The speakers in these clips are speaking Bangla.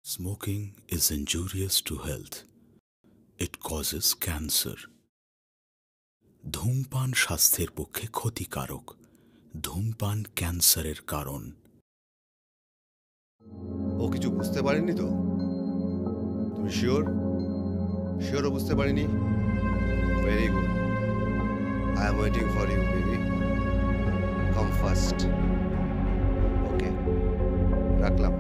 Smoking is injurious to health. It causes cancer. ধূমপান স্বাস্থ্যের পক্ষে ক্ষতিকারক। ধূমপান ক্যান্সারের কারণ। ও কিছু বুঝতে পারেনি তো? তুমি শিওর? শিওরও বুঝতে পারিনি? Very good. I am waiting for you baby. Come first. Okay, রাখলাম।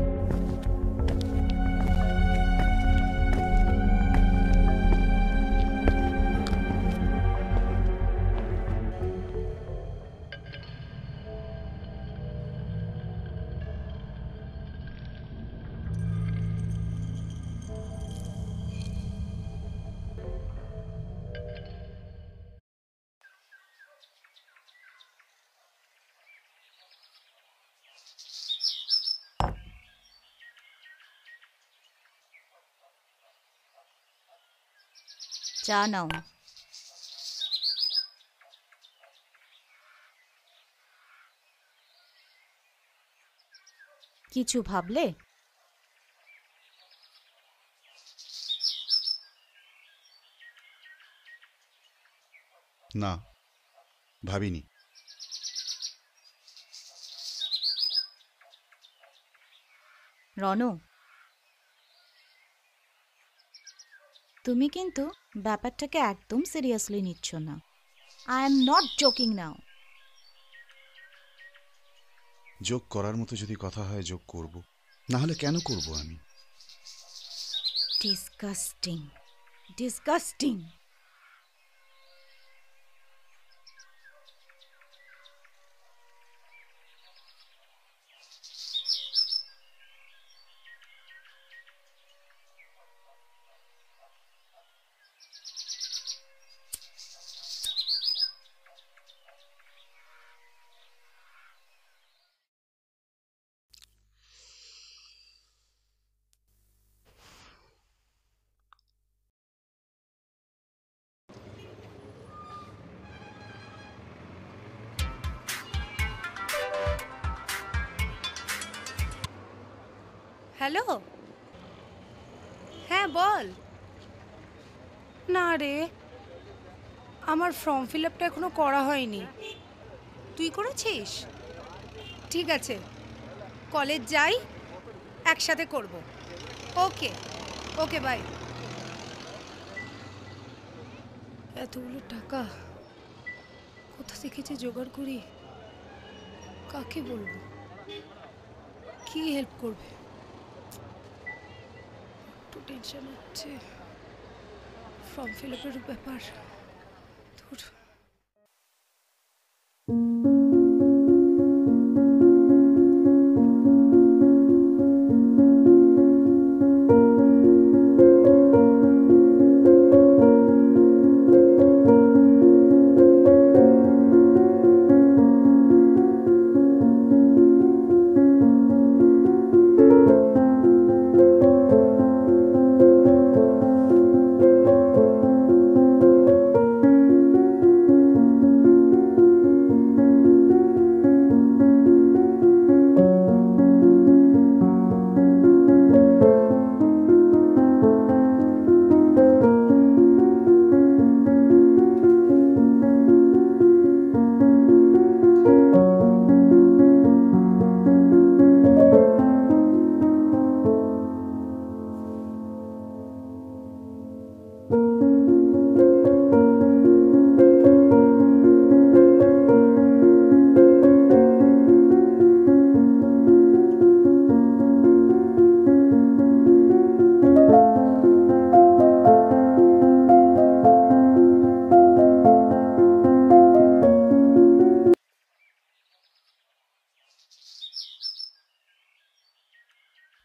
চা নাও। কিছু ভাবলে? না, ভাবিনি। রনু, তুমি কিন্তু ব্যাপারটাকে একদম সিরিয়াসলি নিচ্ছ না। আই এম নট জোকিং নাও। যোগ করার মতো যদি কথা হয় যোগ করব, না হলে কেন করব আমি? Disgusting, disgusting. হ্যালো, হ্যাঁ বল। না রে, আমার ফর্ম ফিল আপটা এখনো করা হয়নি। তুই করেছিস? ঠিক আছে, কলেজ যাই, একসাথে করব। ওকে ওকে, বাই। এতগুলো টাকা কোথা থেকে যে জোগাড় করি, কাকে বলবো, কি হেল্প করবে? একটু টেনশন হচ্ছে, ফর্ম ফিল আপের ব্যাপার। ধুর।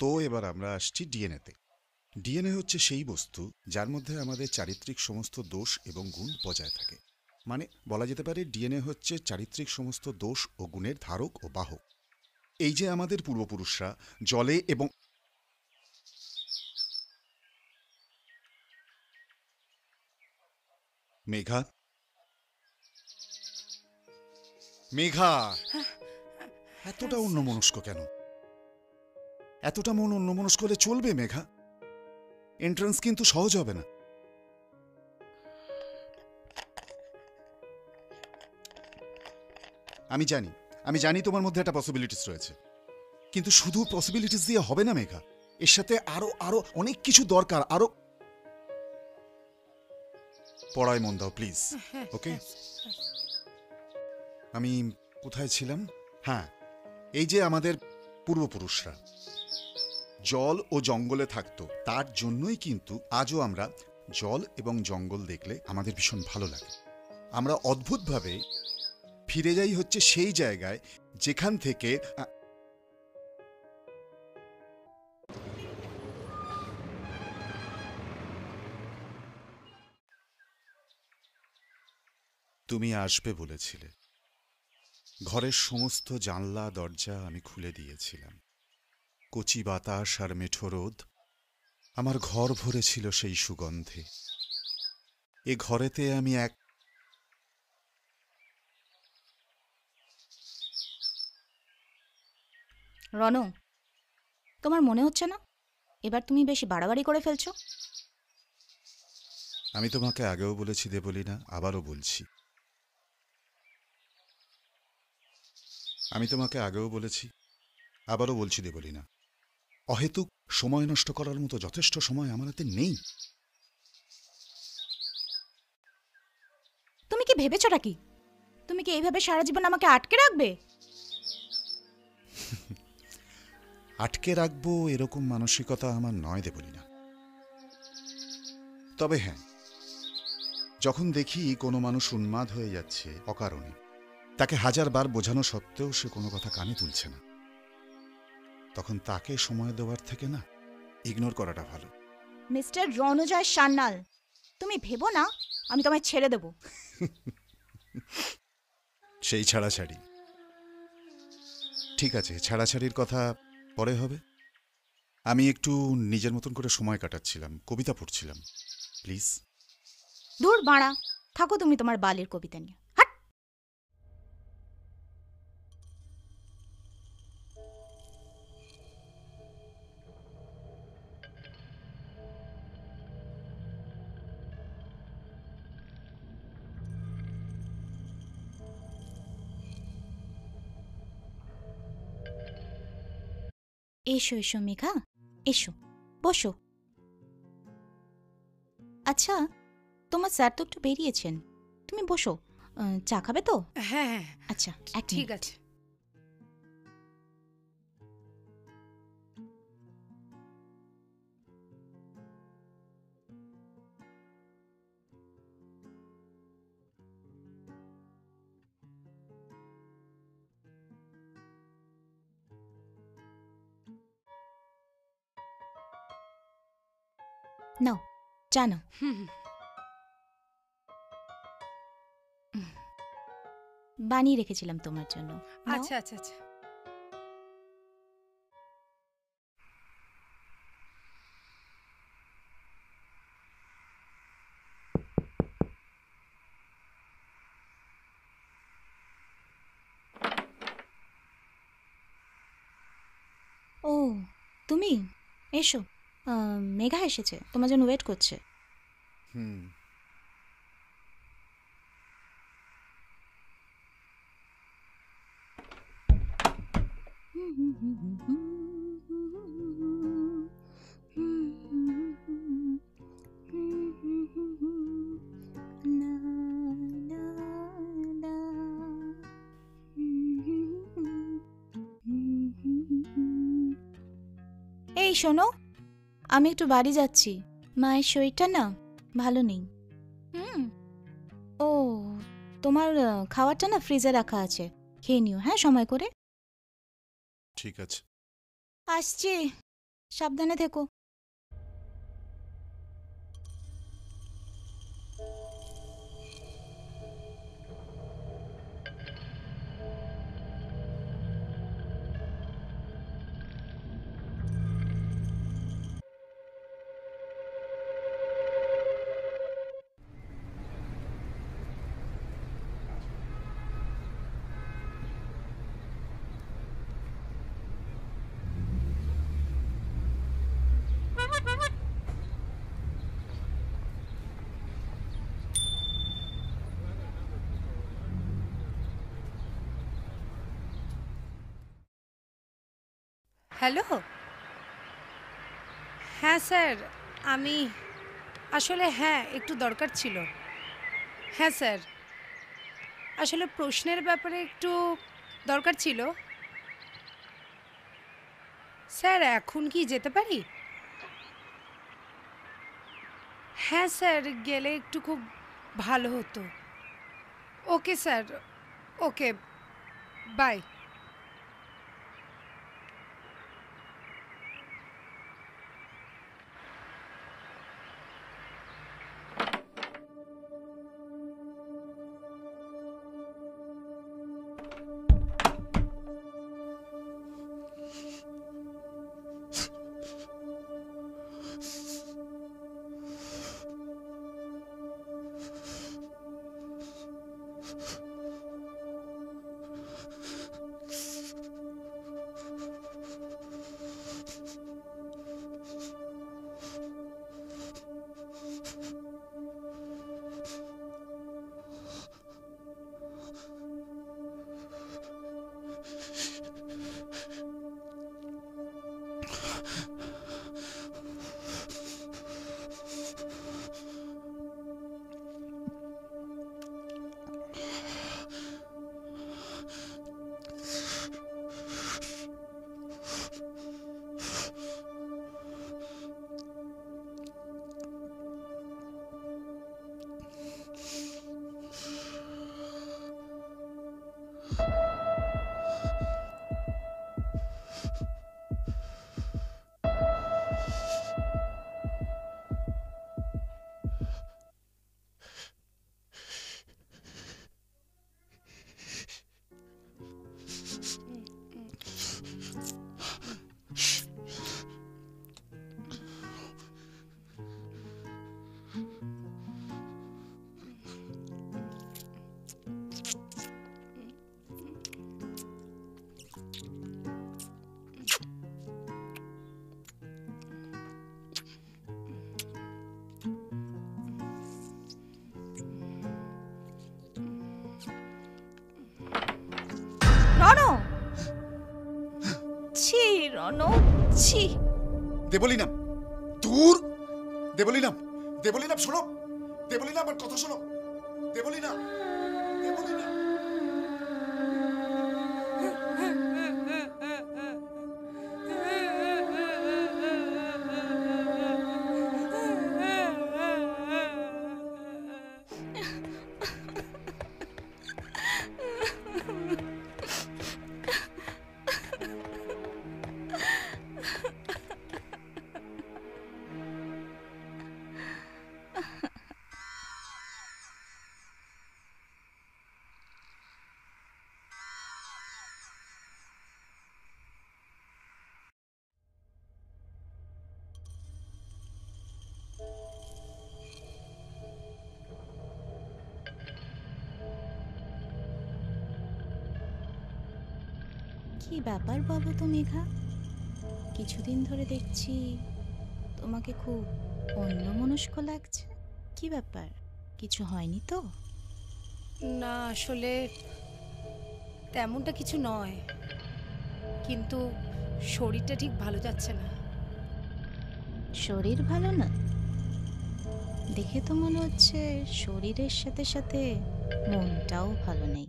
তো এবার আমরা আসছি ডিএনএতে। ডিএনএ হচ্ছে সেই বস্তু যার মধ্যে আমাদের চারিত্রিক সমস্ত দোষ এবং গুণ বজায় থাকে। মানে বলা যেতে পারে ডিএনএ হচ্ছে চারিত্রিক সমস্ত দোষ ও গুণের ধারক ও বাহক। এই যে আমাদের পূর্বপুরুষরা জলে এবং মেঘা, মেঘা এতটা অন্যমনস্ক কেন? এতটা মন অন্যমনস্ক হলে চলবে মেঘা? এন্ট্রান্স কিন্তু সহজ হবে না। আমি জানি তোমার মধ্যে একটা পসিবিলিটিস রয়েছে, কিন্তু শুধু পসিবিলিটিস দিয়ে হবে না মেঘা। এর সাথে আরো আরো অনেক কিছু দরকার। আরো পড়ায় মন দাও প্লিজ, ওকে? আমি কোথায় ছিলাম? হ্যাঁ, এই যে আমাদের পূর্বপুরুষরা জল ও জঙ্গলে থাকতো, তার জন্যই কিন্তু আজও আমরা জল এবং জঙ্গল দেখলে আমাদের ভীষণ ভালো লাগে। আমরা অদ্ভুতভাবে ফিরে যাই হচ্ছে সেই জায়গায় যেখান থেকে তুমি আসবে বলেছিলে। ঘরের সমস্ত জানলা দরজা আমি খুলে দিয়েছিলাম। কচি বাতাস আর মেঠো রোদ আমার ঘর ভরেছিল সেই সুগন্ধে। এ ঘরেতে আমি রনু, তোমার মনে হচ্ছে না এবার তুমি বেশি বাড়াবাড়ি করে ফেলছো? আমি তোমাকে আগেও বলেছি দেবলীনা, আবারও বলছি। আমি তোমাকে আগেও বলেছি, আবারও বলছি দেবলীনা, অহেতুক সময় নষ্ট করার মতো যথেষ্ট সময় আমার হাতে নেই। তুমি কি ভেবেছোটা কি? তুমি কি এইভাবে সারা জীবন আমাকে আটকে রাখবে? আটকে রাখবো এরকম মানসিকতা আমার নয় দেবলীনা। তবে হ্যাঁ, যখন দেখি কোনো মানুষ উন্মাদ হয়ে যাচ্ছে অকারণে, তাকে হাজারবার বোঝানো সত্ত্বেও সে কোনো কথা কানে তুলছে না, তখন তাকে সময় দেওয়ার থেকে না ইগনোর করাটা ভালো। মিস্টার রণজয় সান্যাল, তুমি ভেবো না আমি তোমায় ছেড়ে দেব। সেই ছাড়াছাড়ি ঠিক আছে, ছাড়াছাড়ির কথা পরে হবে। আমি একটু নিজের মতন করে সময় কাটাচ্ছিলাম, কবিতা পড়ছিলাম। প্লিজ। দূর বাড়া, থাকো তুমি তোমার বালের কবিতা নিয়ে। হাট! এসো এসো মেঘা, এসো, বসো। আচ্ছা, তোমার স্যার তো একটু বেরিয়েছেন, তুমি বসো। চা খাবে তো? হ্যাঁ হ্যাঁ, আচ্ছা, এক ঠিক মিনিট। আছে। নাও, চা নাও। হুম, বানিয়ে রেখেছিলাম তোমার জন্য। নাও। আচ্ছা আচ্ছা আচ্ছা। ও, তুমি এসো। মেঘা এসেছে, তোমার জন্য ওয়েট করছে। হুম, এই শোনো, আমি একটু বাড়ি যাচ্ছি, মায়ের শরীরটা না ভালো নেই। ও, তোমার খাবারটা না ফ্রিজে রাখা আছে, খেয়ে নিও হ্যাঁ সময় করে। ঠিক আছে। আসছি, সাবধানে থেকো। হ্যালো, হ্যাঁ স্যার, আমি আসলে হ্যাঁ একটু দরকার ছিল। হ্যাঁ স্যার, আসলে প্রশ্নের ব্যাপারে একটু দরকার ছিল। স্যার এখন কি যেতে পারি? হ্যাঁ স্যার, গেলে একটু খুব ভালো হতো। Okay sir, okay, by. রণ, ছি রণ, ছি। দেবলীনাম, দূর! দেবলীনাম, দেবলীনাম শোনো, দেবলীনাম আমার কথা শোনো, দেবলীনাম, দেবলীনাম। কি ব্যাপার বলো তো মেঘা? কিছুদিন ধরে দেখছি তোমাকে খুব অন্যমনস্ক লাগছে। কি ব্যাপার, কিছু হয়নি তো? না আসলে তেমনটা কিছু নয়, কিন্তু শরীরটা ঠিক ভালো যাচ্ছে না। শরীর ভালো না? দেখে তো মনে হচ্ছে শরীরের সাথে সাথে মনটাও ভালো নেই।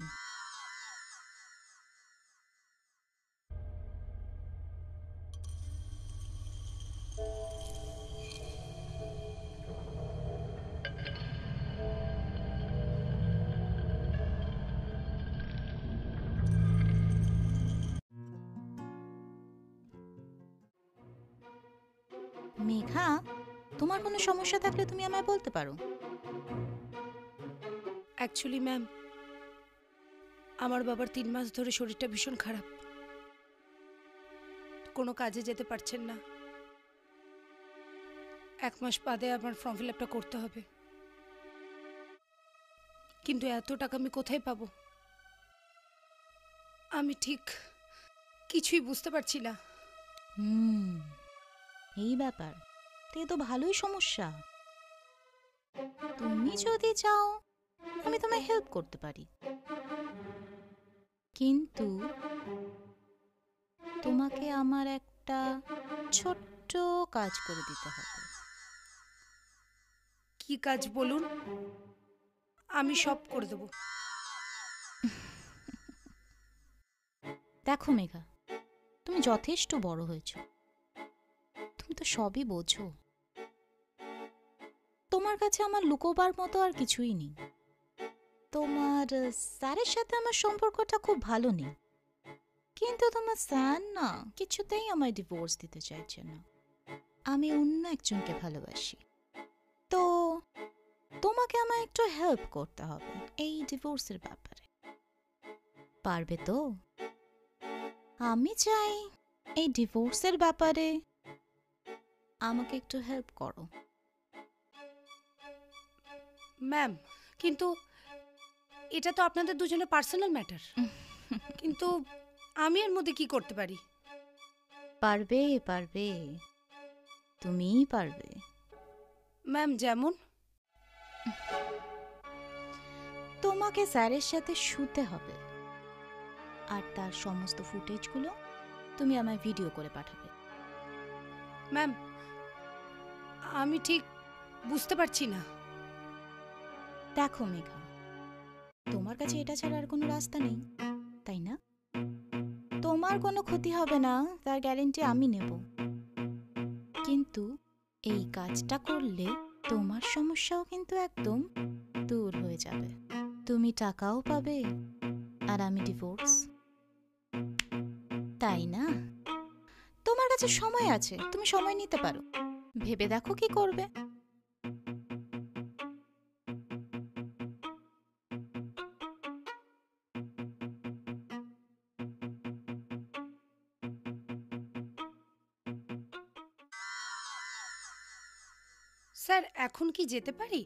মেঘা, তোমার কোনো সমস্যা থাকলে তুমি আমায় বলতে পারো। অ্যাকচুয়ালি ম্যাম, আমার বাবার 3 মাস ধরে শরীরটা ভীষণ খারাপ, কোনো কাজে যেতে পারছেন না। 1 মাস বাদে আমার ফর্ম ফিল আপটা করতে হবে, কিন্তু এত টাকা আমি কোথায় পাবো? আমি ঠিক কিছুই বুঝতে পারছি না। এই ব্যাপার তো, এ তো ভালোই সমস্যা। তুমি যদি চাও আমি তোমায় হেল্প করতে পারি, কিন্তু তোমাকে আমার একটা একটা ছোট্ট কাজ করে দিতে হবে। কি কাজ বলুন, আমি সব করে দেবো। দেখো মেঘা, তুমি যথেষ্ট বড় হয়েছ, তুমি তো সবই বোঝো। তোমার কাছে আমার লুকোবার মতো আর কিছুই নেই। তোমার স্যারের সাথে আমার সম্পর্কটা খুব ভালো নেই, কিন্তু তোমার স্যার না কিছুতেই আমায় ডিভোর্স দিতে চাইছে না। আমি অন্য একজনকে ভালোবাসি, তো তোমাকে আমায় একটু হেল্প করতে হবে এই ডিভোর্সের ব্যাপারে। পারবে তো? আমি চাই এই ডিভোর্সের ব্যাপারে আমাকে একটু হেল্প করো। ম্যাম, কিন্তু এটা তো আপনাদের দুজনের পার্সোনাল ম্যাটার। কিন্তু আমি এর মধ্যে কি করতে পারি? পারবে পারবে, তুমিই পারবে। ম্যাম, যেমন? তোমাকে স্যারের সাথে শুতে হবে, আর তার সমস্ত ফুটেজগুলো তুমি আমায় ভিডিও করে পাঠাবে। ম্যাম, আমি ঠিক বুঝতে পারছি না। দেখো মেঘা, তোমার কাছে এটা ছাড়া আর কোনো রাস্তা নেই, তাই না? তোমার কোনো ক্ষতি হবে না তার গ্যারেন্টি আমি নেব, কিন্তু এই কাজটা করলে তোমার সমস্যাও কিন্তু একদম দূর হয়ে যাবে। তুমি টাকাও পাবে আর আমি ডিভোর্স, তাই না? তোমার কাছে সময় আছে, তুমি সময় নিতে পারো, ভেবে দেখো কি করবে। স্যার, এখন কি যেতে পারি?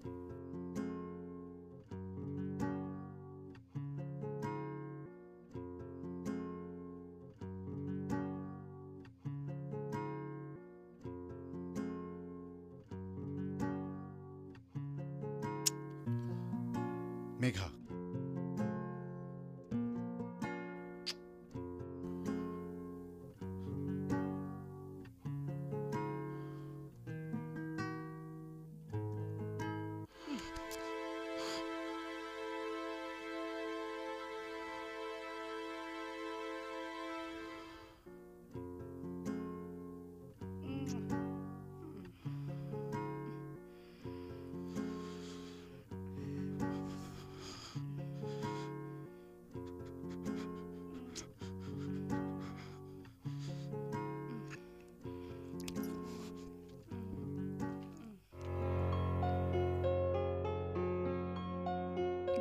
মেঘা,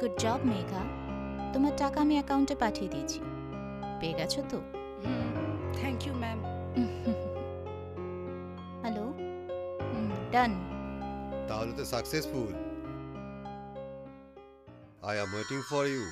গুড জব মেঘা, তোমার টাকা আমি অ্যাকাউন্টে পাঠিয়ে দিয়েছি, পেয়ে গেছো তো? Thank you ma'am. Hello, done. তাহলে তো successful. I am waiting for you.